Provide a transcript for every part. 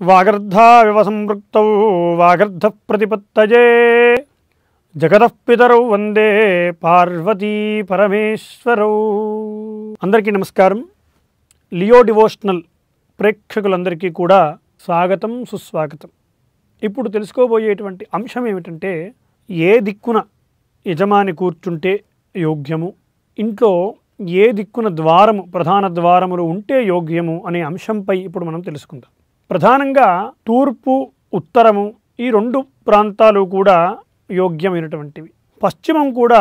వాగర్ధావివ సంపృక్తౌ వాగర్ధ ప్రతిపత్తయే జగతః పితరౌ వందే పార్వతీ పరమేశ్వరౌ. అందరికీ నమస్కారం. Leo devotional ప్రేక్షకులందరికీ కూడా స్వాగతం, సుస్వాగతం. ఇప్పుడు తెలుసుకోబోయేటువంటి అంశం ఏమిటంటే, ఏ దిక్కున యజమాని కూర్చుంటే యోగ్యము, ఇంట్లో ఏ దిక్కున ద్వారము, ప్రధాన ద్వారములు ఉంటే యోగ్యము అనే అంశంపై ఇప్పుడు మనం తెలుసుకుందాం. ప్రధానంగా తూర్పు, ఉత్తరము ఈ రెండు ప్రాంతాలు కూడా యోగ్యమైనటువంటివి. పశ్చిమం కూడా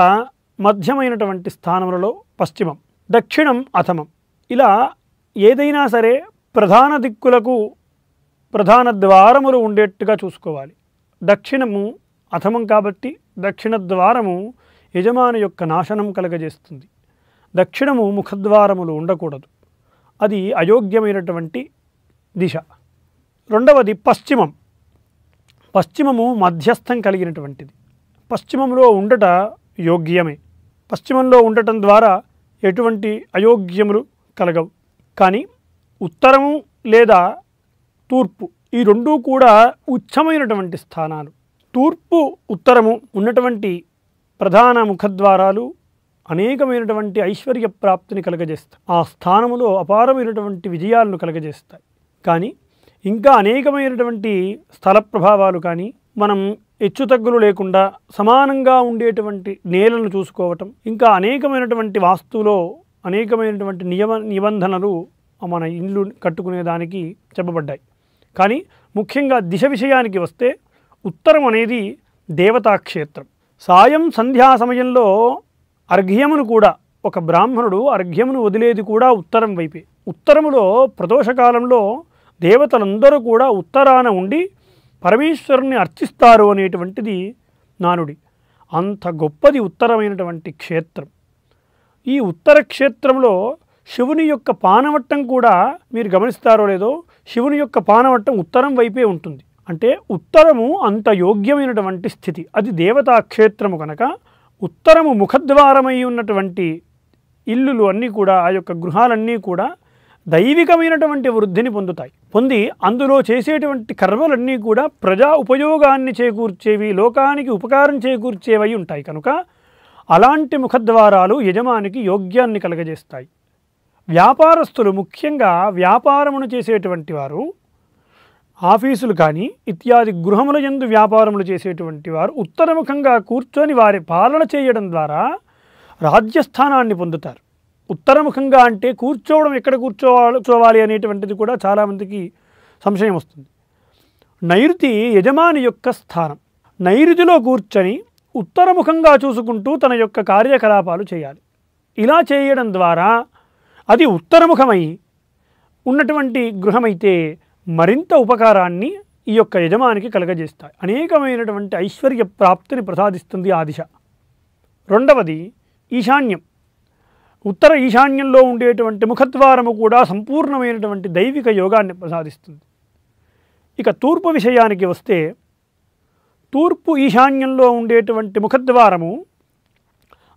మధ్యమైనటువంటి స్థానములలో పశ్చిమం, దక్షిణం అథమం. ఇలా ఏదైనా సరే ప్రధాన దిక్కులకు ప్రధాన ద్వారములు ఉండేట్టుగా చూసుకోవాలి. దక్షిణము అథమం కాబట్టి దక్షిణ ద్వారము యజమాని యొక్క నాశనం కలగజేస్తుంది. దక్షిణము ముఖద్వారములు ఉండకూడదు, అది అయోగ్యమైనటువంటి దిశ. రెండవది పశ్చిమం. పశ్చిమము మధ్యస్థం కలిగినటువంటిది. పశ్చిమంలో ఉండట యోగ్యమే. పశ్చిమంలో ఉండటం ద్వారా ఎటువంటి అయోగ్యములు కలగవు. కానీ ఉత్తరము లేదా తూర్పు ఈ రెండూ కూడా ఉచ్చమైనటువంటి స్థానాలు. తూర్పు, ఉత్తరము ఉన్నటువంటి ప్రధాన ముఖద్వారాలు అనేకమైనటువంటి ఐశ్వర్య ప్రాప్తిని కలగజేస్తాయి. ఆ స్థానములో అపారమైనటువంటి విజయాలను కలగజేస్తాయి. కానీ ఇంకా అనేకమైనటువంటి స్థల ప్రభావాలు కానీ, మనం హెచ్చుతగ్గులు లేకుండా సమానంగా ఉండేటువంటి నేలను చూసుకోవటం, ఇంకా అనేకమైనటువంటి వాస్తువులో అనేకమైనటువంటి నిబంధనలు మన ఇల్లు కట్టుకునేదానికి చెప్పబడ్డాయి. కానీ ముఖ్యంగా దిశ విషయానికి వస్తే ఉత్తరం అనేది దేవతాక్షేత్రం. సాయం సంధ్యా సమయంలో అర్ఘ్యమును కూడా, ఒక బ్రాహ్మణుడు అర్ఘ్యమును వదిలేది కూడా ఉత్తరం వైపే. ఉత్తరములో ప్రదోషకాలంలో దేవతలందరూ కూడా ఉత్తరాన ఉండి పరమేశ్వరుని అర్చిస్తారు అనేటువంటిది నానుడి. అంత గొప్పది ఉత్తరమైనటువంటి క్షేత్రం. ఈ ఉత్తర క్షేత్రంలో శివుని యొక్క పానవట్టం కూడా, మీరు గమనిస్తారో లేదో, శివుని యొక్క పానవట్టం ఉత్తరం వైపే ఉంటుంది. అంటే ఉత్తరము అంత యోగ్యమైనటువంటి స్థితి. అది దేవతా క్షేత్రము కనుక ఉత్తరము ముఖద్వారమై ఉన్నటువంటి ఇల్లులు అన్నీ కూడా, ఆ యొక్క గృహాలన్నీ కూడా దైవికమైనటువంటి వృద్ధిని పొంది అందులో చేసేటువంటి కర్మలన్నీ కూడా ప్రజా ఉపయోగాన్ని చేకూర్చేవి, లోకానికి ఉపకారం చేకూర్చేవై ఉంటాయి. కనుక అలాంటి ముఖద్వారాలు యజమానికి యోగ్యాన్ని కలగజేస్తాయి. వ్యాపారస్తులు, ముఖ్యంగా వ్యాపారమును చేసేటువంటి వారు, ఆఫీసులు కానీ ఇత్యాది గృహముల యందు వ్యాపారములు చేసేటువంటి వారు ఉత్తరముఖంగా కూర్చొని వారి పాలన చేయడం ద్వారా రాజ్యస్థానాన్ని పొందుతారు. ఉత్తరముఖంగా అంటే కూర్చోవడం, ఎక్కడ కూర్చోవాలి అనేటువంటిది కూడా చాలామందికి సంశయం వస్తుంది. నైరుతి యజమాని యొక్క స్థానం. నైరుతిలో కూర్చొని ఉత్తరముఖంగా చూసుకుంటూ తన యొక్క కార్యకలాపాలు చేయాలి. ఇలా చేయడం ద్వారా అది ఉత్తరముఖమై ఉన్నటువంటి గృహమైతే మరింత ఉపకారాన్ని ఈ యొక్క యజమానికి కలగజేస్తాయి. అనేకమైనటువంటి ఐశ్వర్య ప్రాప్తిని ప్రసాదిస్తుంది ఆ దిశ. రెండవది ఈశాన్యం. ఉత్తర ఈశాన్యంలో ఉండేటువంటి ముఖద్వారము కూడా సంపూర్ణమైనటువంటి దైవిక యోగాన్ని ప్రసాదిస్తుంది. ఇక తూర్పు విషయానికి వస్తే, తూర్పు ఈశాన్యంలో ఉండేటువంటి ముఖద్వారము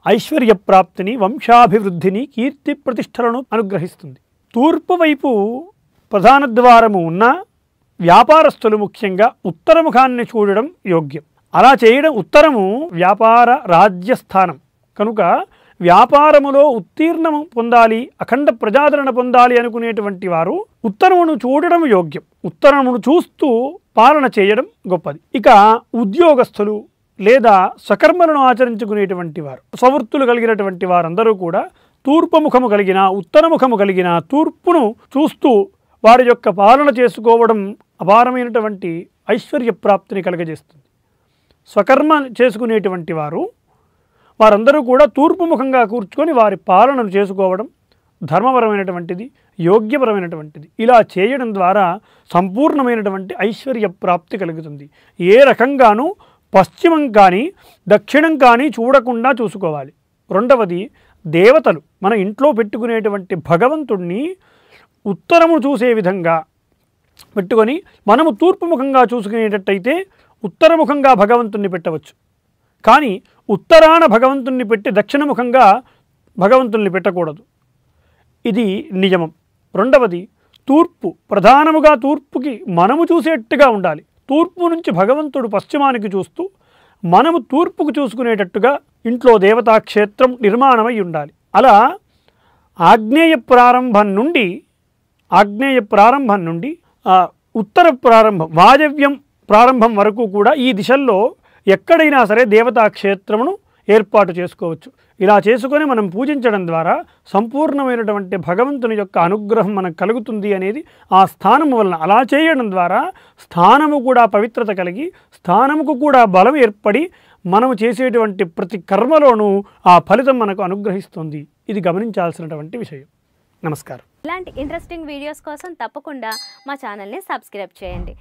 ఐశ్వర్య ప్రాప్తిని, వంశాభివృద్ధిని, కీర్తి ప్రతిష్టలను అనుగ్రహిస్తుంది. తూర్పు వైపు ప్రధాన ద్వారము ఉన్న వ్యాపారస్తులు ముఖ్యంగా ఉత్తరముఖాన్ని చూడడం యోగ్యం. అలా చేయడం, ఉత్తరము వ్యాపార రాజ్యస్థానం కనుక వ్యాపారములో ఉత్తీర్ణము పొందాలి, అఖండ ప్రజాదరణ పొందాలి అనుకునేటువంటి వారు ఉత్తరమును చూడడం యోగ్యం. ఉత్తరమును చూస్తూ పాలన చేయడం గొప్పది. ఇక ఉద్యోగస్తులు లేదా సకర్మలను ఆచరించుకునేటువంటి వారు, స్వవృత్తులు కలిగినటువంటి వారందరూ కూడా తూర్పు ముఖము కలిగిన, ఉత్తరముఖము కలిగిన తూర్పును చూస్తూ వారి యొక్క పాలన చేసుకోవడం అపారమైనటువంటి ఐశ్వర్య ప్రాప్తిని కలగజేస్తుంది. స్వకర్మ చేసుకునేటువంటి వారందరూ కూడా తూర్పు ముఖంగా కూర్చుకొని వారి పాలనను చేసుకోవడం ధర్మపరమైనటువంటిది, యోగ్యపరమైనటువంటిది. ఇలా చేయడం ద్వారా సంపూర్ణమైనటువంటి ఐశ్వర్య ప్రాప్తి కలుగుతుంది. ఏ రకంగానూ పశ్చిమం కానీ దక్షిణం కానీ చూడకుండా చూసుకోవాలి. రెండవది దేవతలు, మన ఇంట్లో పెట్టుకునేటువంటి భగవంతుణ్ణి ఉత్తరము చూసే విధంగా పెట్టుకొని మనము తూర్పు ముఖంగా చూసుకునేటట్టయితే ఉత్తరముఖంగా భగవంతుణ్ణి పెట్టవచ్చు. కానీ ఉత్తరాన భగవంతుణ్ణి పెట్టి దక్షిణముఖంగా భగవంతుణ్ణి పెట్టకూడదు. ఇది నియమం. రెండవది తూర్పు ప్రధానముగా తూర్పుకి మనము చూసేట్టుగా ఉండాలి. తూర్పు నుంచి భగవంతుడు పశ్చిమానికి చూస్తూ మనము తూర్పుకు చూసుకునేటట్టుగా ఇంట్లో దేవతాక్షేత్రం నిర్మాణమై ఉండాలి. అలా ఆగ్నేయ ప్రారంభం నుండి ఉత్తర ప్రారంభం వాయవ్యం ప్రారంభం వరకు కూడా ఈ దిశల్లో ఎక్కడైనా సరే దేవతాక్షేత్రమును ఏర్పాటు చేసుకోవచ్చు. ఇలా చేసుకొని మనం పూజించడం ద్వారా సంపూర్ణమైనటువంటి భగవంతుని యొక్క అనుగ్రహం మనకు కలుగుతుంది అనేది ఆ స్థానము వలన. అలా చేయడం ద్వారా స్థానము కూడా పవిత్రత కలిగి స్థానముకు కూడా బలం ఏర్పడి మనము చేసేటువంటి ప్రతి కర్మలోనూ ఆ ఫలితం మనకు అనుగ్రహిస్తుంది. ఇది గమనించాల్సినటువంటి విషయం. నమస్కారం. ఇలాంటి ఇంట్రెస్టింగ్ వీడియోస్ కోసం తప్పకుండా మా ఛానల్ని సబ్స్క్రైబ్ చేయండి.